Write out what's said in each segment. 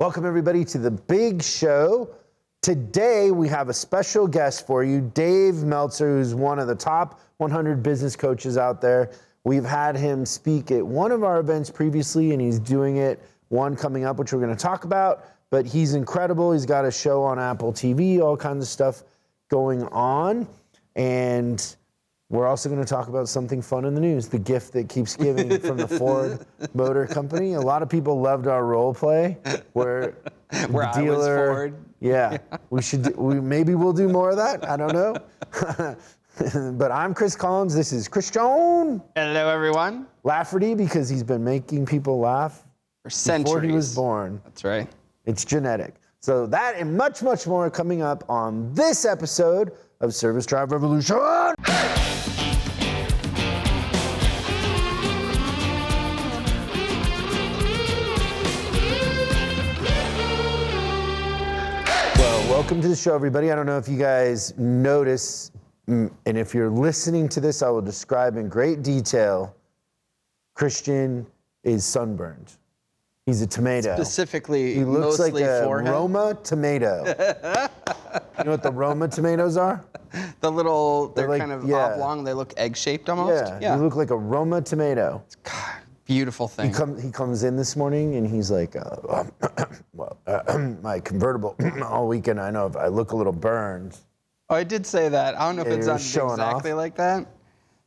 Welcome everybody to the big show. Today we have a special guest for you, Dave Meltzer, who's one of the top 100 business coaches out there. We've had him speak at one of our events previously, and he's doing one coming up, which we're going to talk about. But he's incredible. He's got a show on Apple TV, all kinds of stuff going on. And we're also going to talk about something fun in the news, the gift that keeps giving from the Ford Motor Company. A lot of people loved our role play where I was Ford. Yeah, maybe we'll do more of that. I don't know. But I'm Chris Collins. This is Christian. Hello, everyone. Lafferty, because he's been making people laugh for centuries. Before he was born. That's right. It's genetic. So that and much, much more coming up on this episode of Service Drive Revolution. Welcome to the show, everybody. I don't know if you guys notice, and if you're listening to this, I will describe in great detail. Christian is sunburned. He's a tomato. Specifically, he looks mostly like a forehead. Roma tomato. You know what the Roma tomatoes are? The little, they're like, kind of oblong. They look egg-shaped almost. Yeah, you look like a Roma tomato. God, beautiful thing. He comes in this morning and he's like, my convertible all weekend, I know if I look a little burned. Oh, I did say that. I don't know if it's not exactly like that.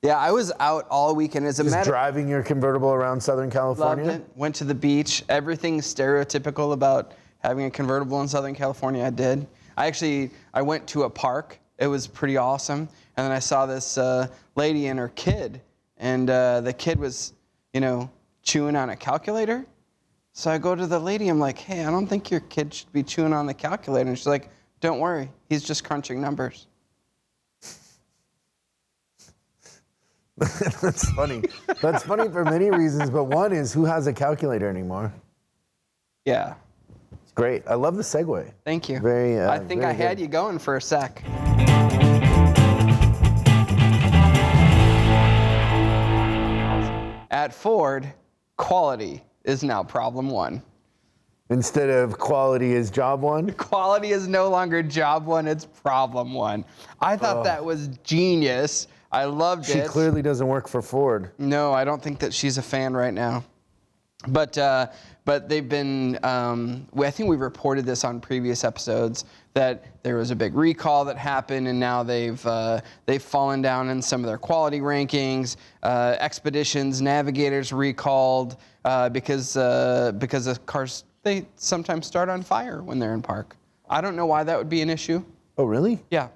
Yeah, I was out all weekend. Just driving your convertible around Southern California? Loved it. Went to the beach. Everything stereotypical about having a convertible in Southern California, I did. I went to a park. It was pretty awesome. And then I saw this lady and her kid. And the kid was, chewing on a calculator. So I go to the lady, I'm like, hey, I don't think your kid should be chewing on the calculator. And she's like, don't worry, he's just crunching numbers. That's funny. That's funny for many reasons, but one is, who has a calculator anymore? Yeah. It's great. I love the segue. Thank you. I think I had you going for a sec. At Ford, quality is now problem one. Instead of quality is job one? Quality is no longer job one, it's problem one. I thought that was genius. I loved it. She clearly doesn't work for Ford. No, I don't think that she's a fan right now. But they've been, I think we reported this on previous episodes, that there was a big recall that happened, and now they've fallen down in some of their quality rankings. Expeditions, Navigators recalled because the cars, they sometimes start on fire when they're in park. I don't know why that would be an issue. Oh, really? Yeah.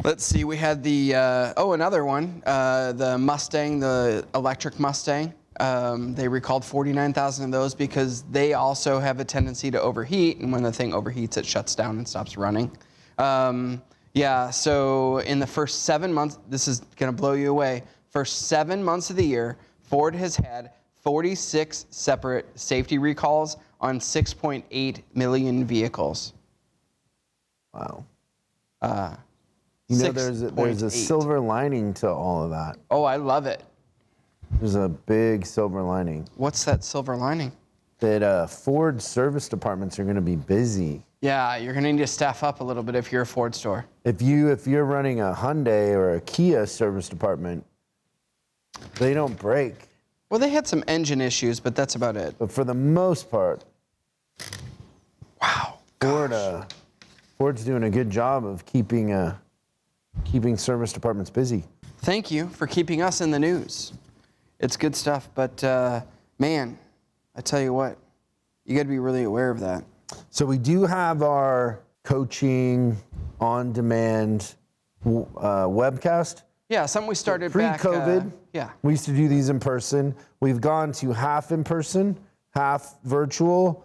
Let's see, we had another one, the Mustang, the electric Mustang. They recalled 49,000 of those because they also have a tendency to overheat, and when the thing overheats, it shuts down and stops running. So in the first 7 months, this is gonna blow you away, first 7 months of the year, Ford has had 46 separate safety recalls on 6.8 million vehicles. Wow. There's a silver lining to all of that. Oh, I love it. There's a big silver lining. What's that silver lining? That Ford service departments are going to be busy. Yeah, you're going to need to staff up a little bit if you're a Ford store. If you're running a Hyundai or a Kia service department, they don't break. Well, they had some engine issues, but that's about it. But for the most part, wow, Ford's doing a good job of keeping service departments busy. Thank you for keeping us in the news. It's good stuff, but man, I tell you what, you got to be really aware of that. So we do have our coaching on-demand webcast. Yeah, something we started pre-COVID. Yeah, we used to do these in person. We've gone to half in person, half virtual,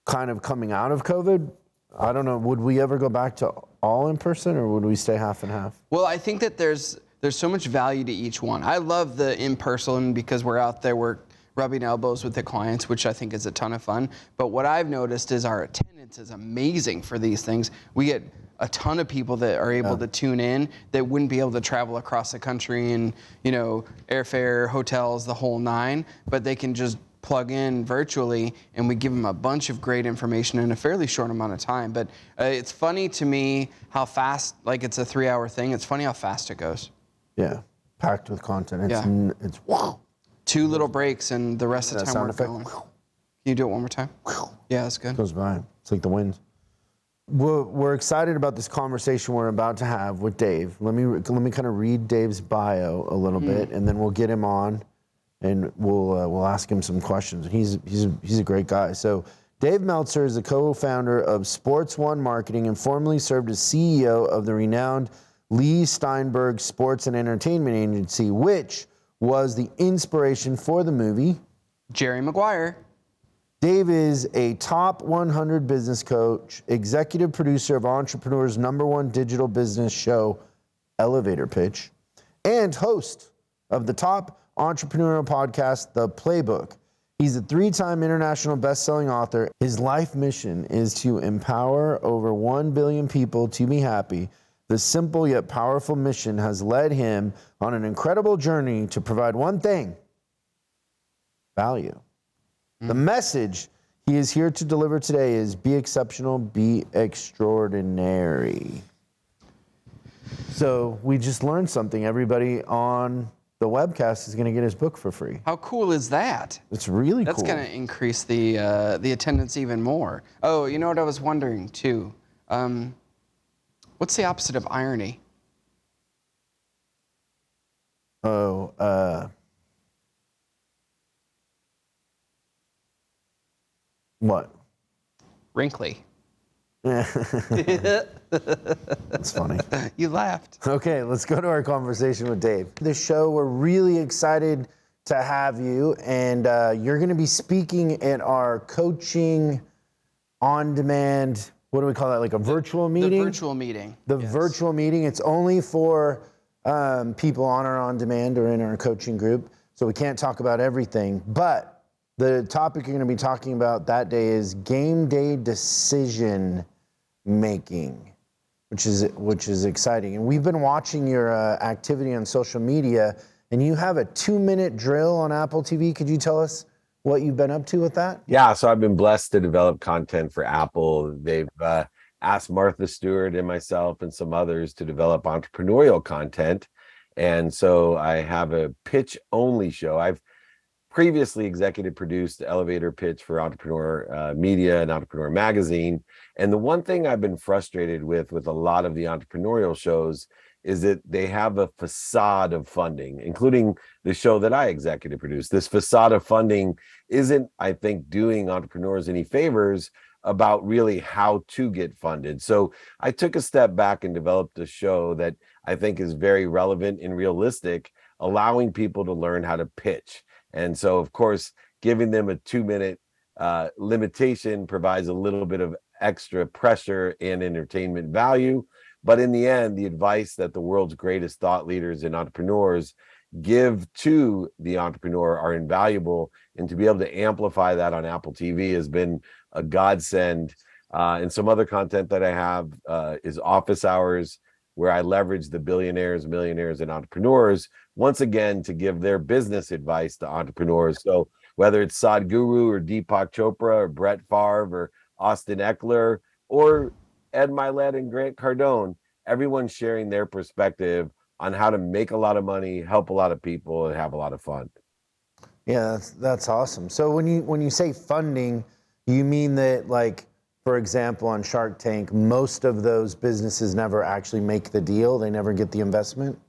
kind of coming out of COVID. I don't know, would we ever go back to all in person, or would we stay half and half? Well, I think that there's so much value to each one. I love the in-person because we're out there, we're rubbing elbows with the clients, which I think is a ton of fun. But what I've noticed is our attendance is amazing for these things. We get a ton of people that are able to tune in that wouldn't be able to travel across the country and, airfare, hotels, the whole nine, but they can just plug in virtually, and we give them a bunch of great information in a fairly short amount of time. But it's funny to me how fast, like it's a 3-hour thing, it's funny how fast it goes. Yeah, packed with content. It's wow. 2 little breaks and the rest of the time we're going. Can you do it one more time? Yeah, that's good. Goes by. It's like the wind. We're excited about this conversation we're about to have with Dave. Let me kind of read Dave's bio a little bit, and then we'll get him on, and we'll ask him some questions. He's a great guy. So Dave Meltzer is the co-founder of Sports One Marketing and formerly served as CEO of the renowned Lee Steinberg Sports and Entertainment Agency, which was the inspiration for the movie Jerry Maguire. Dave is a top 100 business coach, executive producer of Entrepreneur's #1 digital business show, Elevator Pitch, and host of the top entrepreneurial podcast, The Playbook. He's a 3-time international best-selling author. His life mission is to empower over 1 billion people to be happy. The simple yet powerful mission has led him on an incredible journey to provide one thing: value. The message he is here to deliver today is be exceptional, be extraordinary. So we just learned something. Everybody on the webcast is going to get his book for free. How cool is that? It's really cool. That's going to increase the attendance even more. Oh, you know what I was wondering too? What's the opposite of irony? What? Wrinkly. That's funny. You laughed. Okay, let's go to our conversation with Dave. This show, we're really excited to have you, and you're going to be speaking at our coaching on demand. What do we call that? Like a virtual meeting? The virtual meeting. Yes. Virtual meeting. It's only for people on our on demand or in our coaching group, so we can't talk about everything. But the topic you're going to be talking about that day is game day decision making, which is exciting. And we've been watching your activity on social media, and you have a 2-minute drill on Apple TV. Could you tell us what you've been up to with that? Yeah, so I've been blessed to develop content for Apple. They've asked Martha Stewart and myself and some others to develop entrepreneurial content. And so I have a pitch-only show. I've previously executive produced the Elevator Pitch for Entrepreneur Media and Entrepreneur Magazine. And the one thing I've been frustrated with a lot of the entrepreneurial shows is that they have a facade of funding, including the show that I executive produced. This facade of funding isn't, I think, doing entrepreneurs any favors about really how to get funded. So I took a step back and developed a show that I think is very relevant and realistic, allowing people to learn how to pitch. And so, of course, giving them a 2-minute limitation provides a little bit of extra pressure and entertainment value. But in the end, the advice that the world's greatest thought leaders and entrepreneurs give to the entrepreneur are invaluable. And to be able to amplify that on Apple TV has been a godsend. And some other content that I have is Office Hours, where I leverage the billionaires, millionaires, and entrepreneurs, once again, to give their business advice to entrepreneurs. So whether it's Sadhguru or Deepak Chopra or Brett Favre or Austin Eckler or Ed Milet and Grant Cardone, everyone's sharing their perspective on how to make a lot of money, help a lot of people, and have a lot of fun. Yeah, that's awesome. So when you say funding, you mean that, like, for example, on Shark Tank, most of those businesses never actually make the deal. They never get the investment?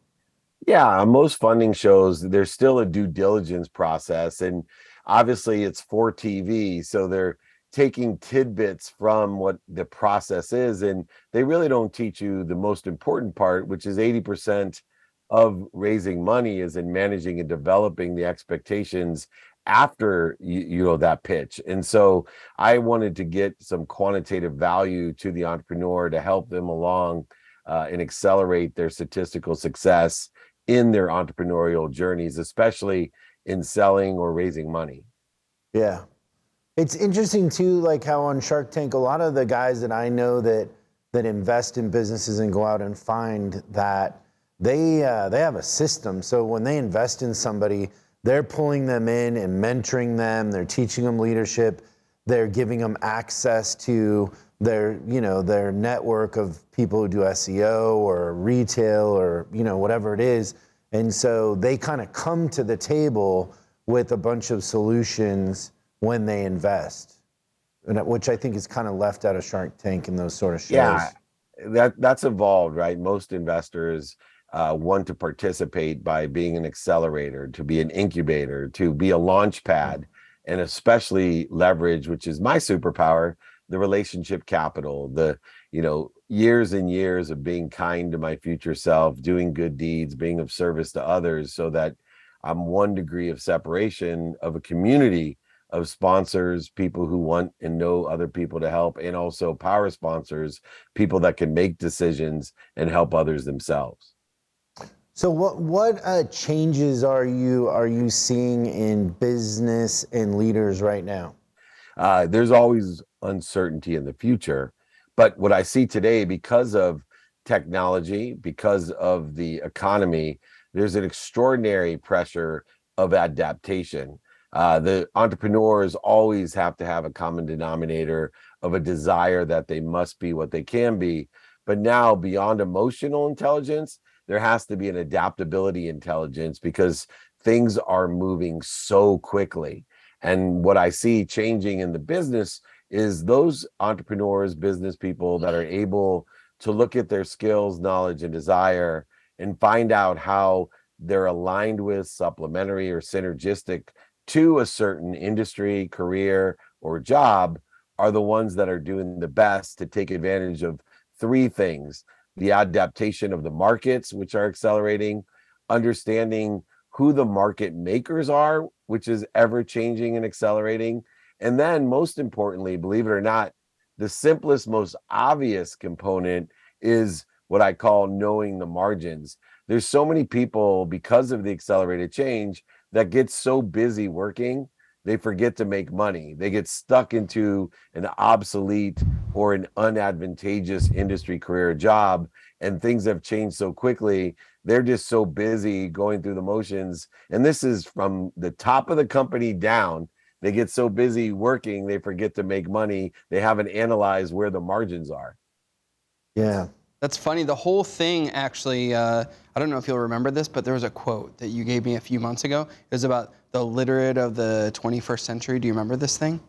Yeah, on most funding shows, there's still a due diligence process. And obviously it's for TV. So they're taking tidbits from what the process is. And they really don't teach you the most important part, which is 80% of raising money is in managing and developing the expectations after you know that pitch. And so I wanted to get some quantitative value to the entrepreneur to help them along and accelerate their statistical success in their entrepreneurial journeys, especially in selling or raising money. Yeah. It's interesting too, like how on Shark Tank, a lot of the guys that I know that invest in businesses and go out and find that they have a system. So when they invest in somebody, they're pulling them in and mentoring them. They're teaching them leadership. They're giving them access to their, their network of people who do SEO or retail or, whatever it is. And so they kind of come to the table with a bunch of solutions when they invest, which I think is kind of left out of Shark Tank and those sort of shows. Yeah, that's evolved, right? Most investors want to participate by being an accelerator, to be an incubator, to be a launch pad, and especially leverage, which is my superpower, the relationship capital, the years and years of being kind to my future self, doing good deeds, being of service to others, so that I'm 1 degree of separation of a community of sponsors, people who want and know other people to help, and also power sponsors, people that can make decisions and help others themselves. So what changes are you seeing in business and leaders right now? There's always uncertainty in the future, but what I see today, because of technology, because of the economy, there's an extraordinary pressure of adaptation. The entrepreneurs always have to have a common denominator of a desire that they must be what they can be. But now, beyond emotional intelligence, there has to be an adaptability intelligence, because things are moving so quickly. And what I see changing in the business is those entrepreneurs, business people that are able to look at their skills, knowledge, and desire and find out how they're aligned with, supplementary, or synergistic to a certain industry, career, or job, are the ones that are doing the best to take advantage of 3 things: the adaptation of the markets, which are accelerating, understanding who the market makers are, which is ever changing and accelerating, and then, most importantly, believe it or not, the simplest, most obvious component is what I call knowing the margins. There's so many people, because of the accelerated change, that get so busy working, they forget to make money. They get stuck into an obsolete or an unadvantageous industry, career, job, and things have changed so quickly. They're just so busy going through the motions. And this is from the top of the company down. They get so busy working, they forget to make money. They haven't analyzed where the margins are. Yeah. That's funny. The whole thing, actually, I don't know if you'll remember this, but there was a quote that you gave me a few months ago. It was about the illiterate of the 21st century. Do you remember this thing?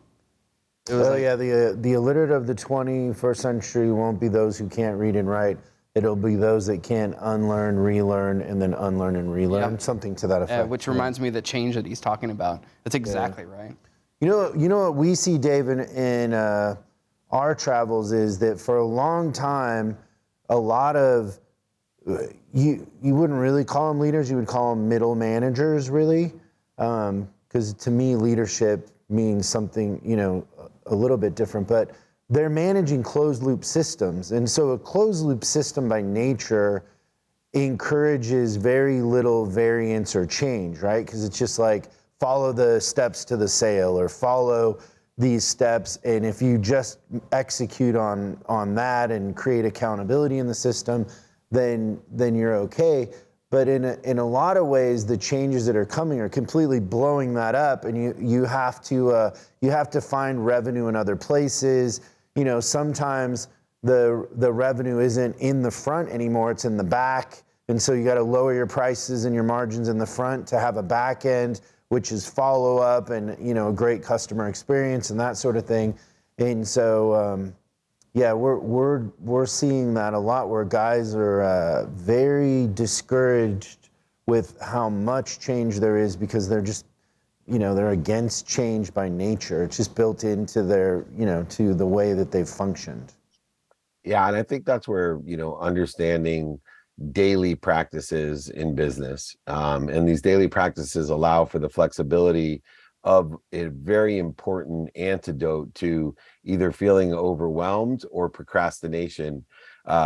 It was the illiterate of the 21st century won't be those who can't read and write. It'll be those that can unlearn, relearn, and then unlearn and relearn. Yep. Something to that effect. Which reminds me of the change that he's talking about. That's exactly right. You know what we see, Dave, in our travels is that for a long time, a lot of you wouldn't really call them leaders, you would call them middle managers, really, because to me leadership means something a little bit different, but they're managing closed loop systems. And so a closed loop system by nature encourages very little variance or change, right? Because it's just like follow the steps to the sale or follow these steps, and if you just execute on that and create accountability in the system, then you're okay. But in a lot of ways, the changes that are coming are completely blowing that up, and you have to find revenue in other places. Sometimes the revenue isn't in the front anymore; it's in the back, and so you got to lower your prices and your margins in the front to have a back end, which is follow up and a great customer experience and that sort of thing. And so we're seeing that a lot, where guys are very discouraged with how much change there is, because they're just they're against change by nature. It's just built into their to the way that they've functioned. Yeah, and I think that's where understanding daily practices in business, and these daily practices allow for the flexibility of a very important antidote to either feeling overwhelmed or procrastination,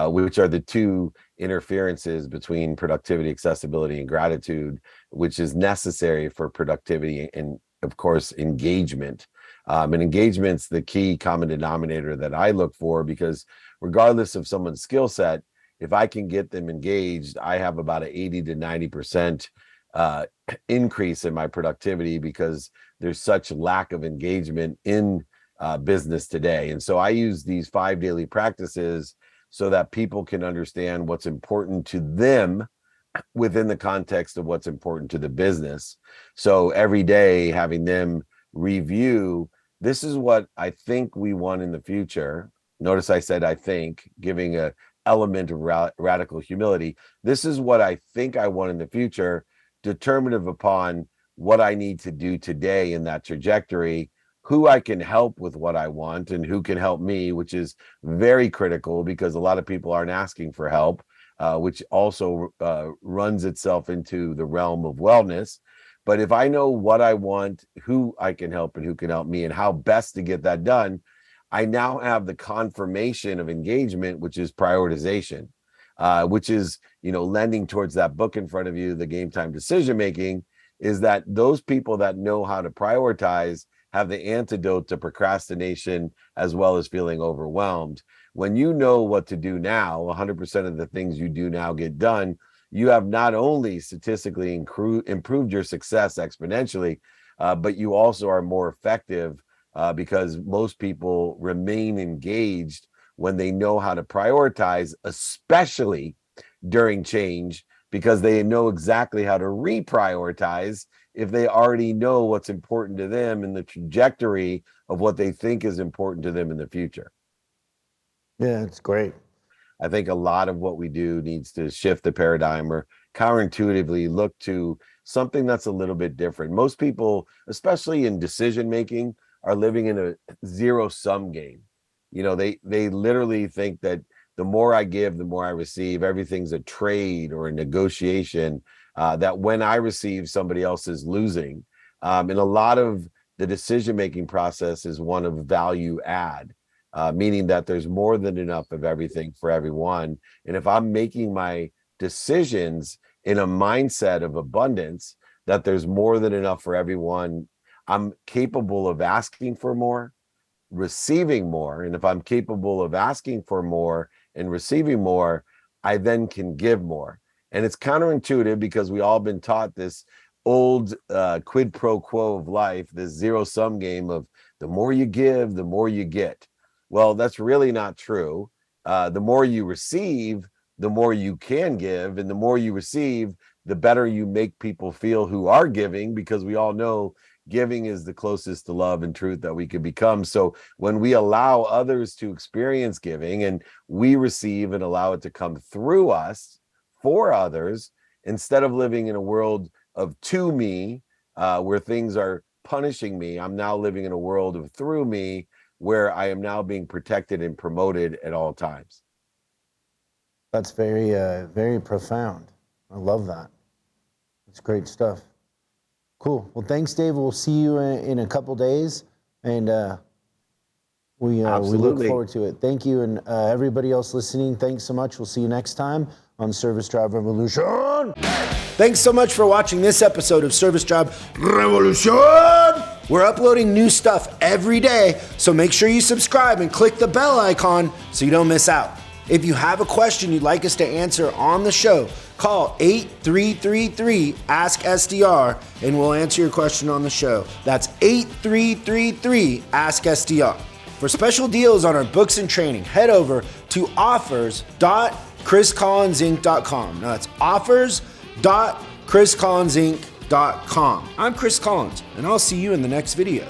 which are the 2 interferences between productivity, accessibility, and gratitude, which is necessary for productivity and, of course, engagement. And engagement's the key common denominator that I look for, because regardless of someone's skill set, if I can get them engaged, I have about an 80 to 90% increase in my productivity because there's such lack of engagement in business today. And so I use these 5 daily practices so that people can understand what's important to them within the context of what's important to the business. So every day having them review, this is what I think we want in the future. Notice I said I think, giving a element of radical humility. This is what I think I want in the future, determinative upon what I need to do today in that trajectory, who I can help with what I want and who can help me, which is very critical because a lot of people aren't asking for help, which also runs itself into the realm of wellness. But if I know what I want, who I can help and who can help me and how best to get that done, I now have the confirmation of engagement, which is prioritization, which is, lending towards that book in front of you, the Game Time Decision Making, is that those people that know how to prioritize have the antidote to procrastination as well as feeling overwhelmed. When you know what to do now, 100% of the things you do now get done, you have not only statistically improved your success exponentially, but you also are more effective because most people remain engaged when they know how to prioritize, especially during change, because they know exactly how to reprioritize if they already know what's important to them and the trajectory of what they think is important to them in the future. Yeah, it's great. I think a lot of what we do needs to shift the paradigm or counterintuitively look to something that's a little bit different. Most people, especially in decision making, are living in a zero-sum game. They literally think that the more I give, the more I receive. Everything's a trade or a negotiation, that when I receive, somebody else is losing. And a lot of the decision-making process is one of value add, meaning that there's more than enough of everything for everyone. And if I'm making my decisions in a mindset of abundance, that there's more than enough for everyone, I'm capable of asking for more, receiving more. And if I'm capable of asking for more and receiving more, I then can give more. And it's counterintuitive because we all been taught this old quid pro quo of life, this zero-sum game of the more you give, the more you get. Well, that's really not true. The more you receive, the more you can give. And the more you receive, the better you make people feel who are giving, because we all know giving is the closest to love and truth that we could become. So when we allow others to experience giving and we receive and allow it to come through us for others, instead of living in a world of to me, where things are punishing me, I'm now living in a world of through me, where I am now being protected and promoted at all times. That's very, very profound. I love that. It's great stuff. Cool. Well, thanks, Dave. We'll see you in a couple days, and we look forward to it. Thank you, and everybody else listening, thanks so much. We'll see you next time on Service Drive Revolution. Thanks so much for watching this episode of Service Drive Revolution. We're uploading new stuff every day, so make sure you subscribe and click the bell icon so you don't miss out. If you have a question you'd like us to answer on the show, call 8333-ASK-SDR and we'll answer your question on the show. That's 8333-ASK-SDR. For special deals on our books and training, head over to offers.chriscollinsinc.com. Now that's offers.chriscollinsinc.com. I'm Chris Collins, and I'll see you in the next video.